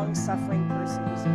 long-suffering person who's dead.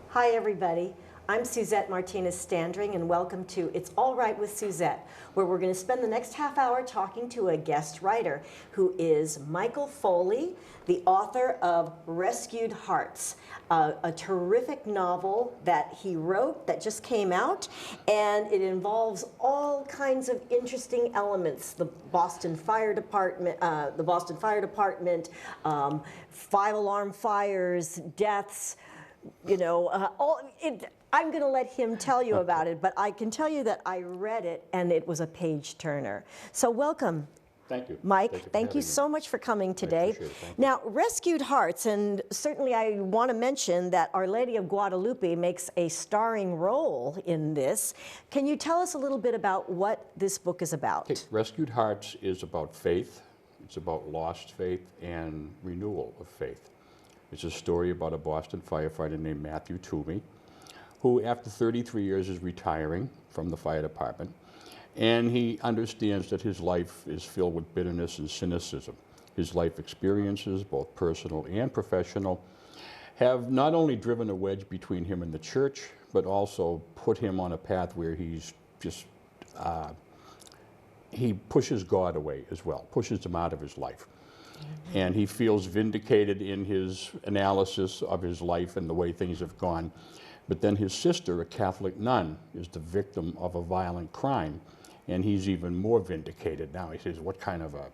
Hi, everybody. I'm Suzette Martinez Standring, and welcome to It's All Right with Suzette, where we're going to spend the next half hour talking to a guest writer who is Michael Foley, the author of Rescued Hearts, a terrific novel that he wrote that just came out, and it involves all kinds of interesting elements: the Boston Fire Department, five-alarm fires, deaths. You know, I'm going to let him tell you about it, but I can tell you that I read it and it was a page turner. So welcome. Thank you. Mike, thank you so much for coming today. I appreciate it. Thank you. Now, Rescued Hearts, and certainly I want to mention that Our Lady of Guadalupe makes a starring role in this. Can you tell us a little bit about what this book is about? Okay. Rescued Hearts is about faith. It's about lost faith and renewal of faith. It's a story about a Boston firefighter named Matt Toomey, who after 33 years is retiring from the fire department, and he understands that his life is filled with bitterness and cynicism. His life experiences, both personal and professional, have not only driven a wedge between him and the church, but also put him on a path where he's just, he pushes God away as well, pushes him out of his life. And he feels vindicated in his analysis of his life and the way things have gone. But then his sister, a Catholic nun, is the victim of a violent crime, and he's even more vindicated now. He says, what kind of a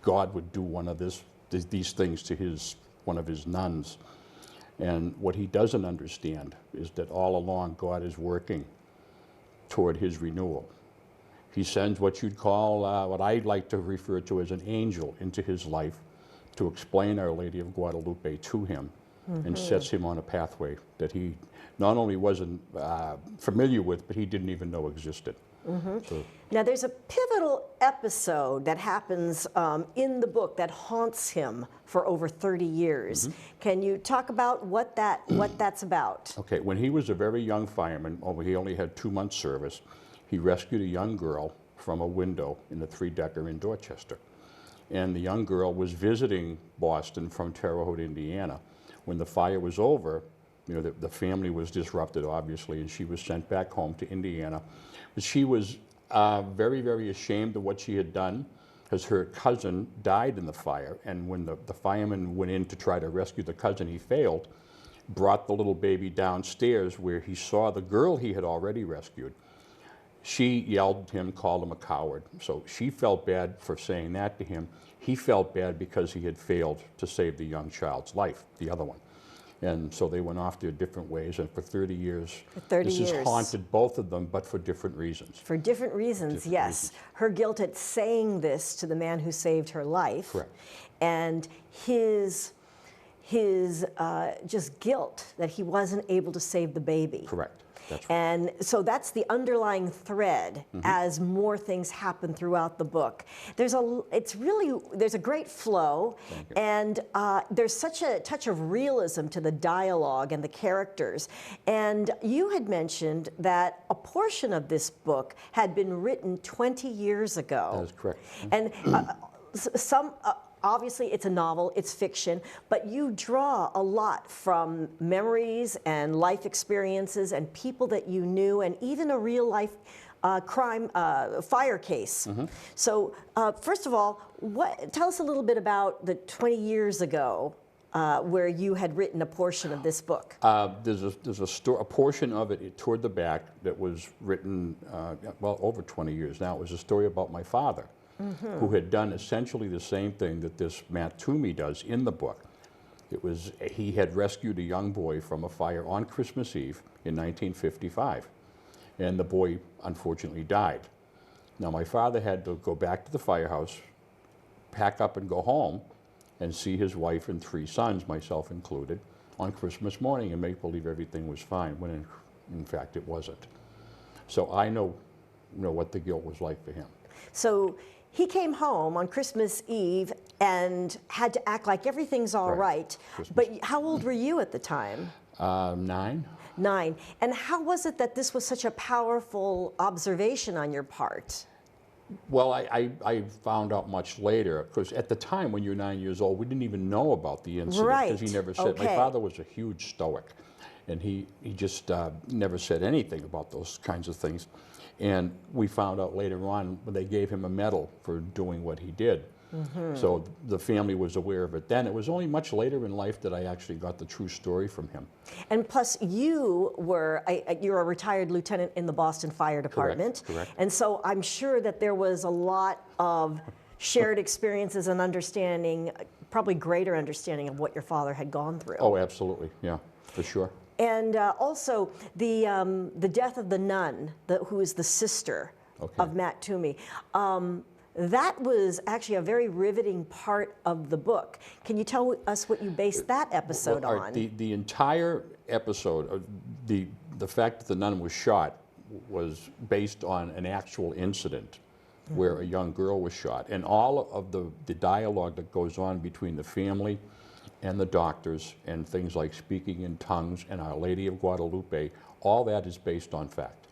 God would do one of these things to one of his nuns? And what he doesn't understand is that all along God is working toward his renewal. He sends what you'd call, what I like to refer to as an angel into his life to explain Our Lady of Guadalupe to him, and sets him on a pathway that he not only wasn't familiar with, but he didn't even know existed. So, now, there's a pivotal episode that happens in the book that haunts him for over 30 years. Can you talk about what that's about? Okay, when he was a very young fireman, he only had 2 months service, he rescued a young girl from a window in the 3-decker in Dorchester. And the young girl was visiting Boston from Terre Haute, Indiana. When the fire was over, you know, the family was disrupted, obviously, and she was sent back home to Indiana. But she was very, very ashamed of what she had done, because her cousin died in the fire. And when the fireman went in to try to rescue the cousin, he failed, brought the little baby downstairs where he saw the girl he had already rescued. She yelled at him, called him a coward. So she felt bad for saying that to him. He felt bad because he had failed to save the young child's life, the other one. And so they went off their different ways, and for 30 years, this has haunted both of them, but for different reasons. For different reasons, yes. Her guilt at saying this to the man who saved her life. Correct. And his just guilt that he wasn't able to save the baby. Correct. That's right. And so that's the underlying thread as more things happen throughout the book. There's a great flow, and there's such a touch of realism to the dialogue and the characters. And you had mentioned that a portion of this book had been written 20 years ago. That is correct. And obviously, it's a novel, it's fiction, but you draw a lot from memories and life experiences and people that you knew, and even a real-life fire case. So, first of all, tell us a little bit about the 20 years ago where you had written a portion of this book. There's a portion of it toward the back that was written, well, over 20 years now. It was a story about my father. Who had done essentially the same thing that this Matt Toomey does in the book. He had rescued a young boy from a fire on Christmas Eve in 1955, and the boy unfortunately died. Now my father had to go back to the firehouse, pack up and go home, and see his wife and 3 sons, myself included, on Christmas morning and make believe everything was fine, when in fact it wasn't. So I know what the guilt was like for him. So he came home on Christmas Eve and had to act like everything's all right. But how old were you at the time? 9. 9. And how was it that this was such a powerful observation on your part? Well, I found out much later, because at the time when you're 9 years old, we didn't even know about the incident, because he never said. My father was a huge stoic, and he just never said anything about those kinds of things. And we found out later on when they gave him a medal for doing what he did. So the family was aware of it then. It was only much later in life that I actually got the true story from him. And plus, you're a retired lieutenant in the Boston Fire Department. Correct. And so I'm sure that there was a lot of shared experiences and understanding, probably greater understanding of what your father had gone through. Oh, absolutely. Yeah, for sure. And also the death of the nun, who is the sister of Matt Toomey. That was actually a very riveting part of the book. Can you tell us what you based that episode on? The entire episode, the fact that the nun was shot was based on an actual incident where a young girl was shot. And all of the dialogue that goes on between the family and the doctors and things like speaking in tongues and Our Lady of Guadalupe, all that is based on fact.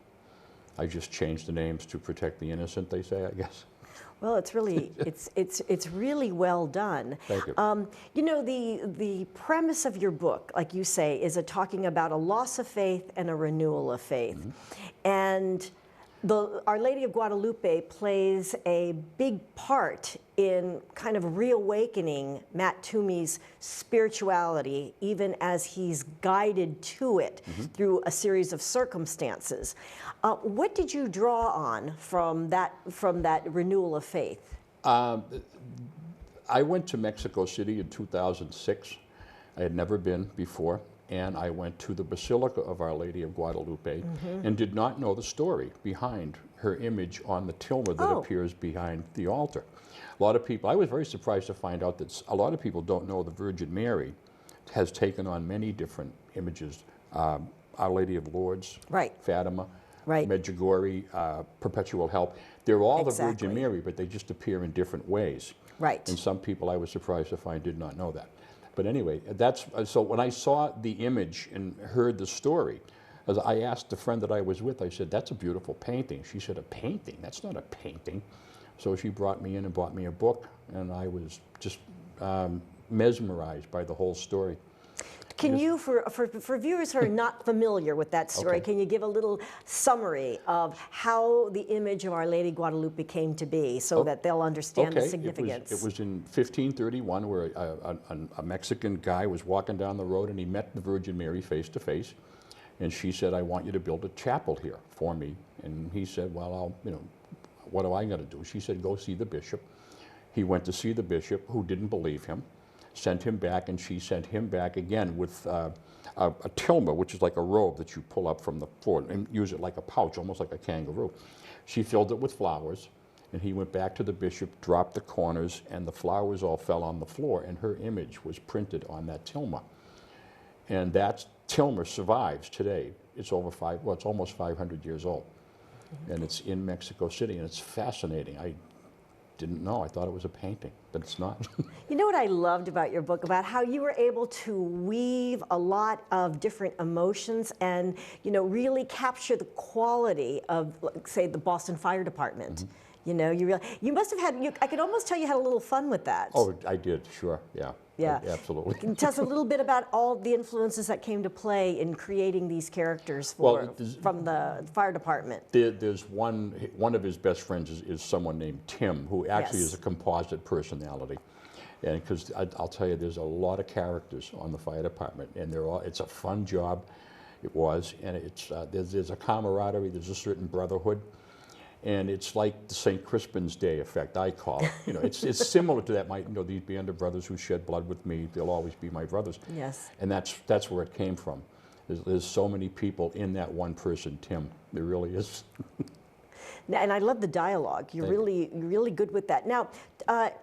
I just changed the names to protect the innocent, they say, I guess. Well, it's really it's really well done. Thank you. You know, the premise of your book, like you say, is talking about a loss of faith and a renewal of faith, and Our Lady of Guadalupe plays a big part in kind of reawakening Matt Toomey's spirituality, even as he's guided to it through a series of circumstances. What did you draw on from that renewal of faith? I went to Mexico City in 2006. I had never been before. And I went to the Basilica of Our Lady of Guadalupe and did not know the story behind her image on the tilma that appears behind the altar. A lot of people, I was very surprised to find out that a lot of people don't know the Virgin Mary has taken on many different images. Our Lady of Lourdes, Fatima, Medjugorje, Perpetual Help. They're all the Virgin Mary, but they just appear in different ways. And some people I was surprised to find did not know that. But anyway, so when I saw the image and heard the story, as I asked the friend that I was with, I said, "That's a beautiful painting." She said, "A painting? That's not a painting." So she brought me in and bought me a book, and I was just mesmerized by the whole story. Can you, for viewers who are not familiar with that story, can you give a little summary of how the image of Our Lady Guadalupe came to be, so that they'll understand the significance? It was in 1531 where a Mexican guy was walking down the road and he met the Virgin Mary face to face, and she said, "I want you to build a chapel here for me." And he said, "Well, what am I going to do?" She said, "Go see the bishop." He went to see the bishop, who didn't believe him, sent him back, and she sent him back again with a tilma, which is like a robe that you pull up from the floor and use it like a pouch, almost like a kangaroo. She filled it with flowers, and he went back to the bishop, dropped the corners, and the flowers all fell on the floor, and her image was printed on that tilma. And that tilma survives today. It's it's almost 500 years old, and it's in Mexico City, and it's fascinating. I didn't know. I thought it was a painting, but it's not. You know what I loved about your book, about how you were able to weave a lot of different emotions and, really capture the quality of, like, say, the Boston Fire Department. You must have had, I could almost tell you had a little fun with that. Oh, I did, sure, yeah. Yeah, absolutely. Can you tell us a little bit about all the influences that came to play in creating these characters from the fire department? There's one of his best friends is someone named Tim, who actually is a composite personality. And because I'll tell you, there's a lot of characters on the fire department, and it's a fun job. It was, and there's a camaraderie, there's a certain brotherhood. And it's like the St. Crispin's Day effect, I call it. It's similar to that. These band of brothers who shed blood with me, they'll always be my brothers. Yes. And that's where it came from. There's so many people in that one person, Tim. There really is. And I love the dialogue. You're really good with that. Now,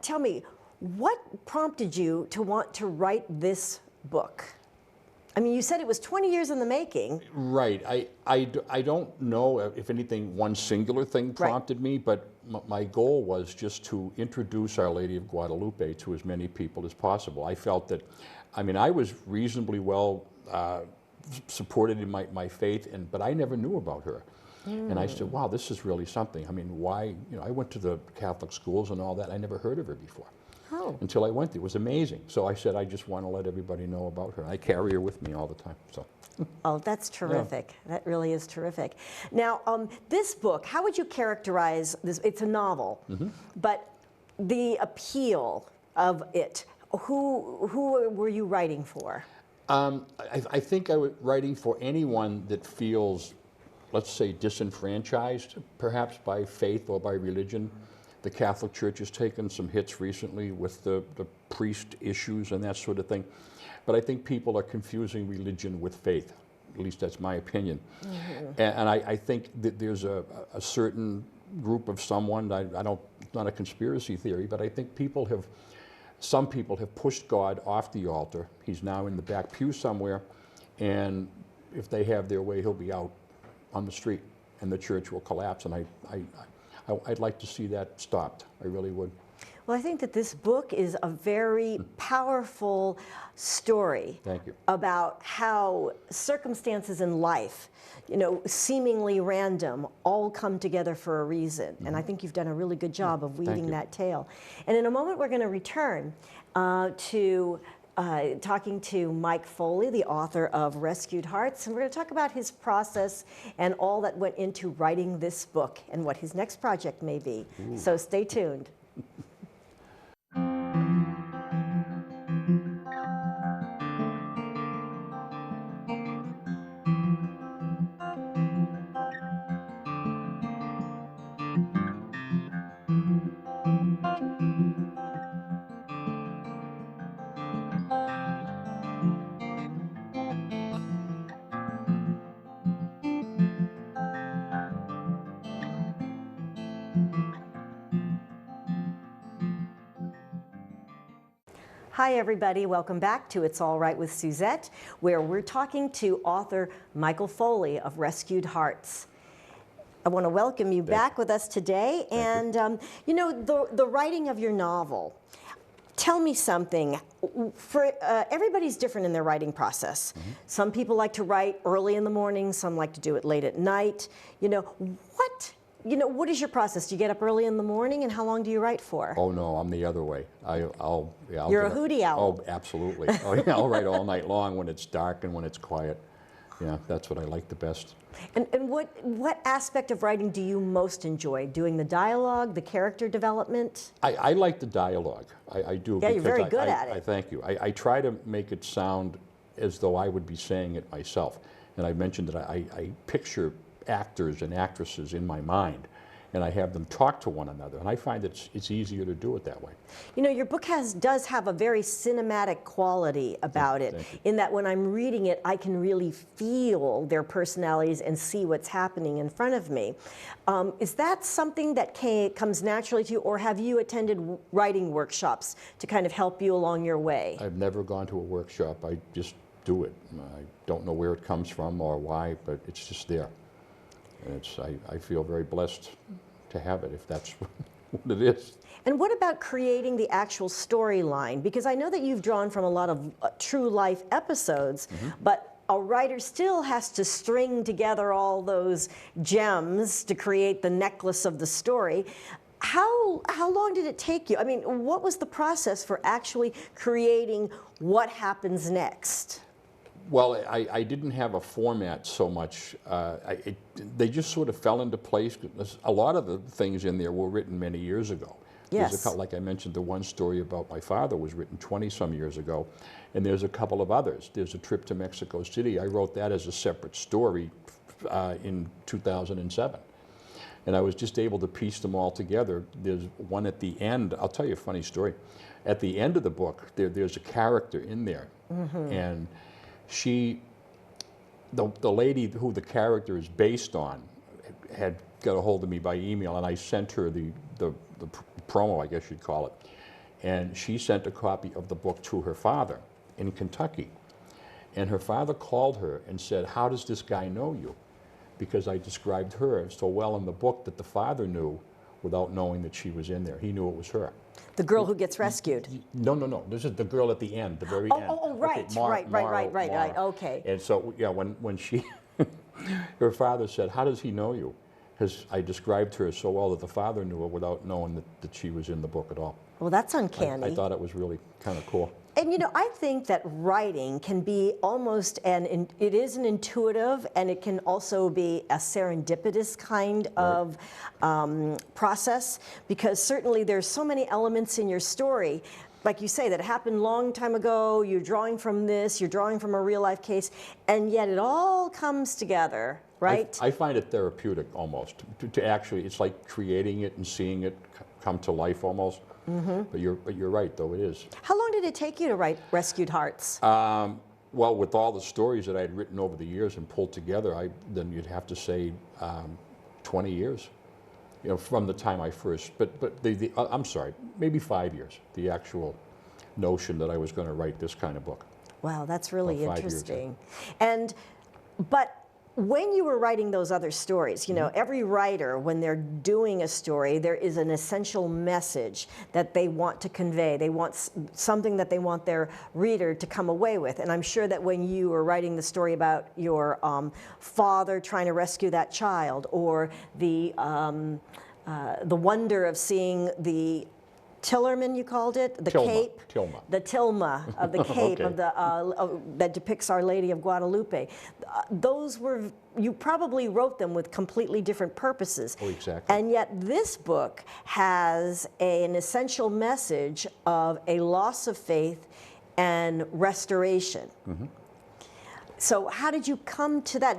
tell me, what prompted you to want to write this book? I mean, you said it was 20 years in the making. Right. I don't know if anything, one singular thing prompted me, but my goal was just to introduce Our Lady of Guadalupe to as many people as possible. I felt that, I was reasonably well supported in my faith, but I never knew about her. And I said, wow, this is really something. I mean, why, I went to the Catholic schools and all that. I never heard of her before. Oh. Until I went there. It was amazing. So I said, I just want to let everybody know about her. I carry her with me all the time. So. Oh, that's terrific. Yeah. That really is terrific. Now, this book, how would you characterize this? It's a novel, but the appeal of it, who were you writing for? I think I was writing for anyone that feels, let's say, disenfranchised, perhaps by faith or by religion. The Catholic Church has taken some hits recently with the priest issues and that sort of thing. But I think people are confusing religion with faith. At least that's my opinion. And I think that there's a certain group of someone, it's not a conspiracy theory, but I think some people have pushed God off the altar. He's now in the back pew somewhere, and if they have their way, he'll be out on the street, and the church will collapse. And I'd like to see that stopped. I really would. Well, I think that this book is a very powerful story. Thank you. About how circumstances in life, seemingly random, all come together for a reason. And I think you've done a really good job of weaving that tale. And in a moment, we're going to return to talking to Mike Foley, the author of Rescued Hearts, and we're going to talk about his process and all that went into writing this book and what his next project may be. Ooh. So stay tuned. Hi everybody, welcome back to It's All Right with Suzette, where we're talking to author Michael Foley of Rescued Hearts. I want to welcome you back with us today. And the writing of your novel, tell me something. Everybody's different in their writing process. Some people like to write early in the morning, some like to do it late at night. What is your process? Do you get up early in the morning, and how long do you write for? Oh no, I'm the other way. You're a hootie owl. Oh, absolutely. Oh yeah, I'll write all night long when it's dark and when it's quiet. Yeah, that's what I like the best. And what aspect of writing do you most enjoy? Doing the dialogue, the character development? I like the dialogue. I do. Yeah, you're very good at it. I thank you. I try to make it sound as though I would be saying it myself. And I mentioned that I picture actors and actresses in my mind, and I have them talk to one another, and I find that it's easier to do it that way. Your book does have a very cinematic quality about it, in that when I'm reading it, I can really feel their personalities and see what's happening in front of me. Is that something that comes naturally to you, or have you attended writing workshops to kind of help you along your way? I've never gone to a workshop. I just do it. I don't know where it comes from or why, but it's just there. And I feel very blessed to have it, if that's what it is. And what about creating the actual storyline? Because I know that you've drawn from a lot of true life episodes, but a writer still has to string together all those gems to create the necklace of the story. How long did it take you? I mean, what was the process for actually creating what happens next? Well, I didn't have a format so much. They just sort of fell into place. A lot of the things in there were written many years ago. Yes. Like I mentioned, the one story about my father was written 20-some years ago, and there's a couple of others. There's a trip to Mexico City. I wrote that as a separate story in 2007. And I was just able to piece them all together. There's one at the end. I'll tell you a funny story. At the end of the book, there's a character in there, and the lady who the character is based on had got a hold of me by email, and I sent her the promo, I guess you'd call it. And she sent a copy of the book to her father in Kentucky. And her father called her and said, "How does this guy know you?" Because I described her so well in the book that the father knew without knowing that she was in there. He knew it was her. The girl who gets rescued. No, no, no. This is the girl at the end, the very end. Oh, right, Okay, right. Okay. And so, yeah, when she, her father said, "How does he know you?" Because I described her so well that the father knew her without knowing that she was in the book at all. Well, that's uncanny. I thought it was really kind of cool. And you know, I think that writing can be almost it is an intuitive, and it can also be a serendipitous kind of process, because certainly there's so many elements in your story, like you say, that happened long time ago. You're drawing from this, you're drawing from a real life case, and yet it all comes together, right? I find it therapeutic almost to actually, it's like creating it and seeing it come to life almost. Mm-hmm. But you're right, though, it is. How long did it take you to write Rescued Hearts? Well, with all the stories that I had written over the years and pulled together, then you'd have to say 20 years, you know, from the time I first. But I'm sorry, maybe 5 years. The actual notion that I was going to write this kind of book. Wow, that's really About 5 years, interesting. But when you were writing those other stories, you know, every writer, when they're doing a story, there is an essential message that they want to convey. They want something that they want their reader to come away with. And I'm sure that when you were writing the story about your father trying to rescue that child, or the wonder of seeing the Tillerman, you called it? The Cape? Tilma. The Tilma of the Cape, Okay. that depicts Our Lady of Guadalupe. Those were, you probably wrote them with completely different purposes. Oh, exactly. And yet this book has an essential message of a loss of faith and restoration. Mm-hmm. So how did you come to that?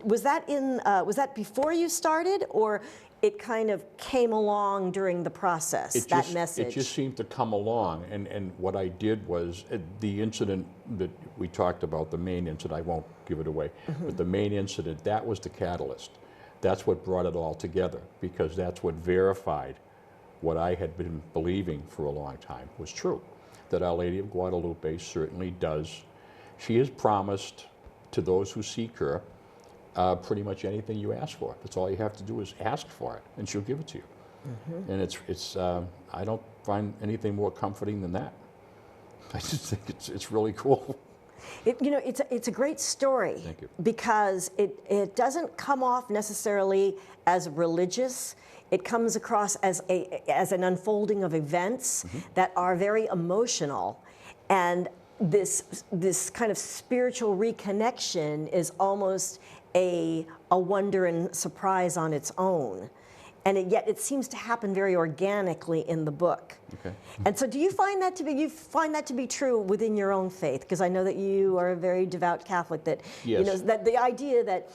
Was that before you started, or it kind of came along during the process, that message? It just seemed to come along, and what I did was, the incident that we talked about, the main incident, I won't give it away, but the main incident, that was the catalyst. That's what brought it all together, because that's what verified what I had been believing for a long time was true, that Our Lady of Guadalupe certainly does. She has promised to those who seek her pretty much anything you ask for. That's all you have to do is ask for it, and she'll give it to you. Mm-hmm. And I don't find anything more comforting than that. I just think it's really cool. You know, it's a great story. Thank you. Because it doesn't come off necessarily as religious. It comes across as an unfolding of events that are very emotional, and this kind of spiritual reconnection is almost a wonder and surprise on its own. And yet it seems to happen very organically in the book. Okay. And so do you find that to be true within your own faith? Because I know that you are a very devout Catholic, that yes. You know, that the idea that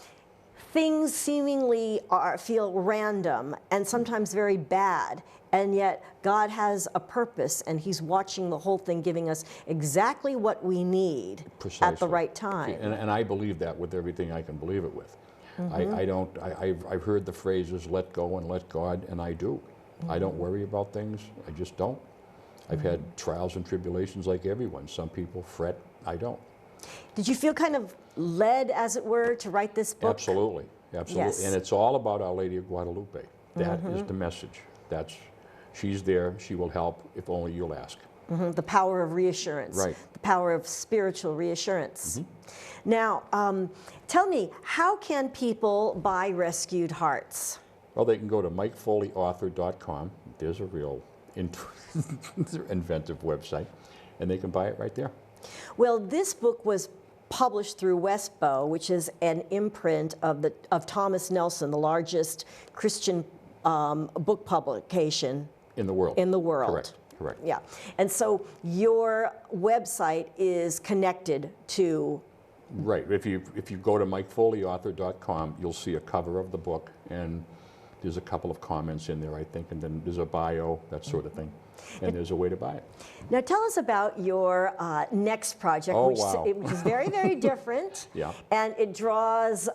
things seemingly feel random and sometimes very bad, and yet God has a purpose, and He's watching the whole thing, giving us exactly what we need Precisely. At the right time. And I believe that with everything I can believe it with. Mm-hmm. I've heard the phrases, let go and let God, and I do. Mm-hmm. I don't worry about things. I just don't. I've had trials and tribulations like everyone. Some people fret. I don't. Did you feel kind of led, as it were, to write this book? Absolutely. Absolutely. Yes. And it's all about Our Lady of Guadalupe. That is the message. She's there. She will help if only you'll ask. Mm-hmm. The power of reassurance. Right. The power of spiritual reassurance. Mm-hmm. Now, tell me, how can people buy Rescued Hearts? Well, they can go to MikeFoleyAuthor.com. There's a real inventive website, and they can buy it right there. Well, this book was published through Westbow, which is an imprint of Thomas Nelson, the largest Christian book publication in the world. Correct. Yeah. And so your website is connected to. Right. If you go to MikeFoleyAuthor.com, you'll see a cover of the book, and there's a couple of comments in there, I think, and then there's a bio, that sort of thing. And there's a way to buy it. Now tell us about your next project, which is very, very different. Yeah. And it draws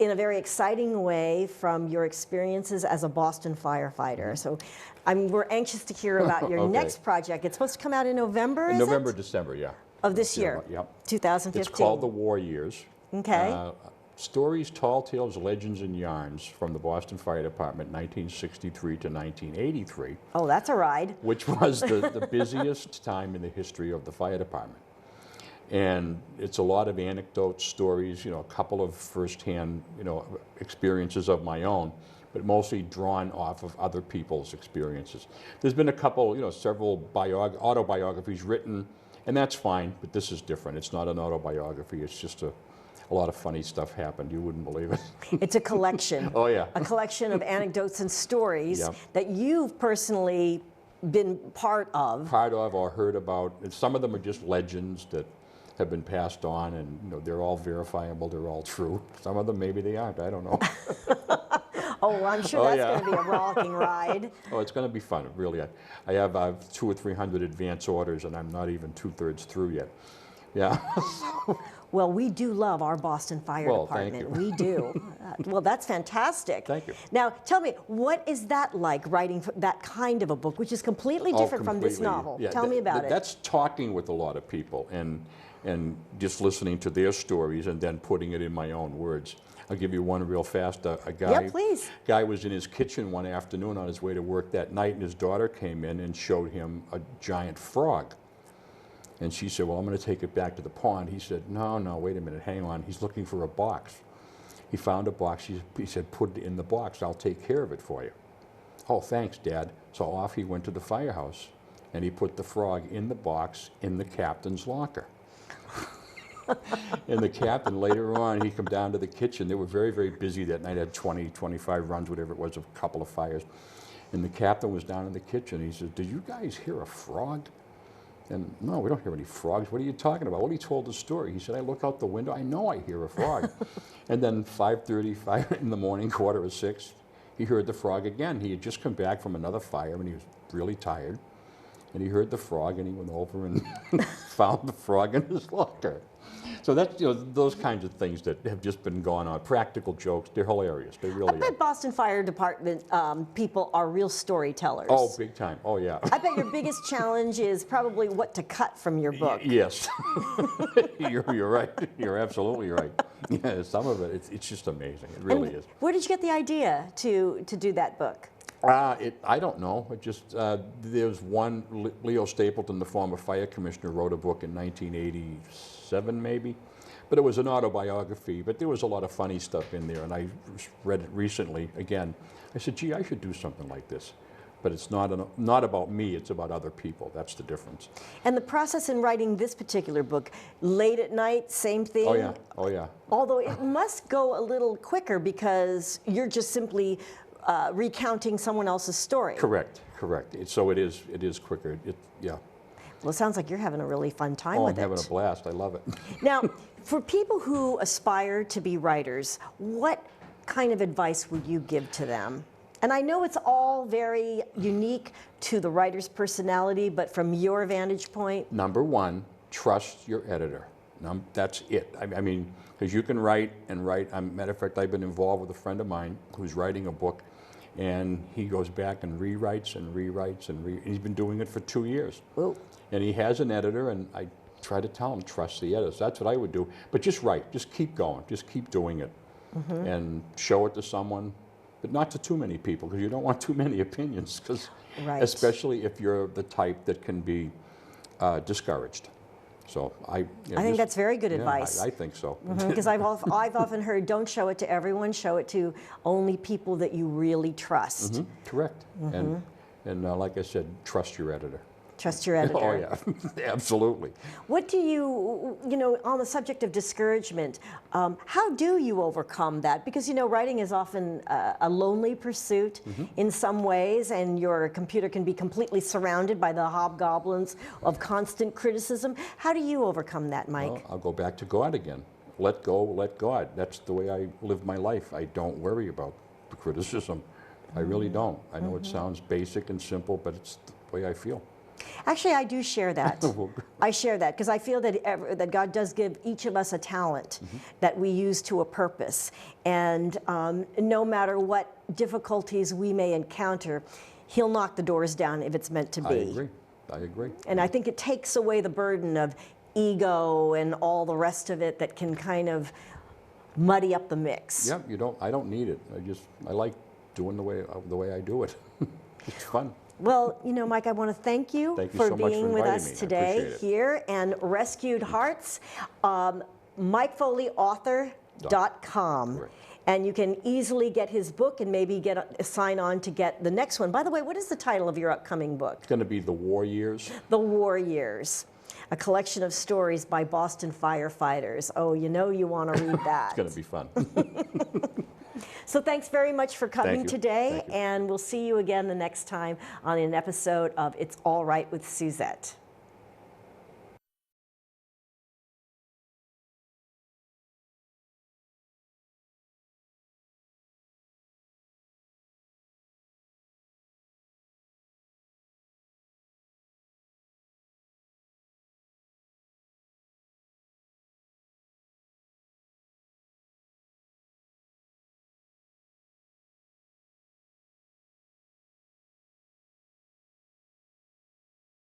in a very exciting way from your experiences as a Boston firefighter. So we're anxious to hear about your next project. It's supposed to come out in November, is November, it? December, yeah. Of this year, Yep. 2015. It's called The War Years. Okay. Stories, Tall Tales, Legends, and Yarns from the Boston Fire Department, 1963 to 1983. Oh, that's a ride. Which was the busiest time in the history of the fire department. And it's a lot of anecdotes, stories, you know, a couple of firsthand, you know, experiences of my own, but mostly drawn off of other people's experiences. There's been a couple, you know, several autobiographies written, and that's fine, but this is different. It's not an autobiography, it's just a lot of funny stuff happened. You wouldn't believe it. It's a collection. Oh, yeah. A collection of anecdotes and stories Yep. that you've personally been part of. Part of or heard about. And some of them are just legends that have been passed on, and you know, they're all verifiable, they're all true. Some of them, maybe they aren't, I don't know. Oh, I'm sure that's going to be a rollicking ride. Oh, it's going to be fun, really. I have 200 or 300 advance orders, and I'm not even 2/3 through yet. Yeah. Well, we do love our Boston Fire Department. Thank you. We do. Well, that's fantastic. Thank you. Now, tell me, what is that like, writing that kind of a book, which is completely different from this Completely. novel? Yeah, Tell me about it. That's talking with a lot of people and just listening to their stories and then putting it in my own words. I'll give you one real fast. A guy, Yeah, please. Guy was in his kitchen one afternoon on his way to work that night, and his daughter came in and showed him a giant frog. And she said, well, I'm going to take it back to the pond. He said, no, wait a minute, hang on. He's looking for a box. He found a box. He said, put it in the box. I'll take care of it for you. Oh, thanks, Dad. So off he went to the firehouse, and he put the frog in the box in the captain's locker. And the captain, later on, he come down to the kitchen. They were very, very busy that night. Had 20, 25 runs, whatever it was, a couple of fires. And the captain was down in the kitchen. He said, did you guys hear a frog? And no, we don't hear any frogs. What are you talking about? Well, he told the story. He said, I look out the window, I know I hear a frog. And then 5:35 in the morning, 5:45, he heard the frog again. He had just come back from another fire and he was really tired. And he heard the frog and he went over and found the frog in his locker. So that's, you know, those kinds of things that have just been going on. Practical jokes, they're hilarious. They really I are. bet Boston Fire Department people are real storytellers. Oh, big time. Oh, yeah. I bet your biggest challenge is probably what to cut from your book. Yes. You're right. You're absolutely right. Yeah, some of it, it's just amazing. It really is. Where did you get the idea to do that book? I don't know. It just, there's one, Leo Stapleton, the former fire commissioner, wrote a book in 1987 maybe. But it was an autobiography, but there was a lot of funny stuff in there, and I read it recently again. I said, gee, I should do something like this. But it's not about me, it's about other people. That's the difference. And the process in writing this particular book, late at night, same thing? Oh, yeah. Oh, yeah. Although it must go a little quicker because you're just simply recounting someone else's story. Correct. So it is quicker. Yeah. Well, it sounds like you're having a really fun time with it. I'm having a blast. I love it. Now, for people who aspire to be writers, what kind of advice would you give to them? And I know it's all very unique to the writer's personality, but from your vantage point? Number one, trust your editor. That's it. I mean, because you can write and write. Matter of fact, I've been involved with a friend of mine who's writing a book, and he goes back and rewrites and rewrites and he's been doing it for 2 years. Ooh. And he has an editor, and I try to tell him, trust the editor. So that's what I would do. But just write. Just keep going. Just keep doing it. Mm-hmm. And show it to someone, but not to too many people, because you don't want too many opinions, because especially if you're the type that can be discouraged. So I think that's very good advice. I think so. Because I've often heard, don't show it to everyone, show it to only people that you really trust. Mm-hmm. Correct. Mm-hmm. And like I said, trust your editor. Trust your editor. Oh, yeah, absolutely. What do you know, on the subject of discouragement, how do you overcome that? Because, you know, writing is often a lonely pursuit in some ways, and your computer can be completely surrounded by the hobgoblins of constant criticism. How do you overcome that, Mike? Well, I'll go back to God again. Let go, let God. That's the way I live my life. I don't worry about the criticism. I really don't. I know it sounds basic and simple, but it's the way I feel. Actually, I do share that. I share that because I feel that God does give each of us a talent that we use to a purpose. And no matter what difficulties we may encounter, He'll knock the doors down if it's meant to be. I agree. And I think it takes away the burden of ego and all the rest of it that can kind of muddy up the mix. Yeah, I don't need it. I like doing the way I do it. It's fun. Well, you know, Mike, I want to thank you, so much for being with inviting us me. I today appreciate it. here and Rescued Hearts. MikeFoleyAuthor.com. Correct. And you can easily get his book and maybe sign on to get the next one. By the way, what is the title of your upcoming book? It's going to be The War Years. The War Years, a collection of stories by Boston firefighters. Oh, you know you want to read that. It's going to be fun. So thanks very much for coming today, Thank you. and we'll see you again the next time on an episode of It's All Right with Suzette.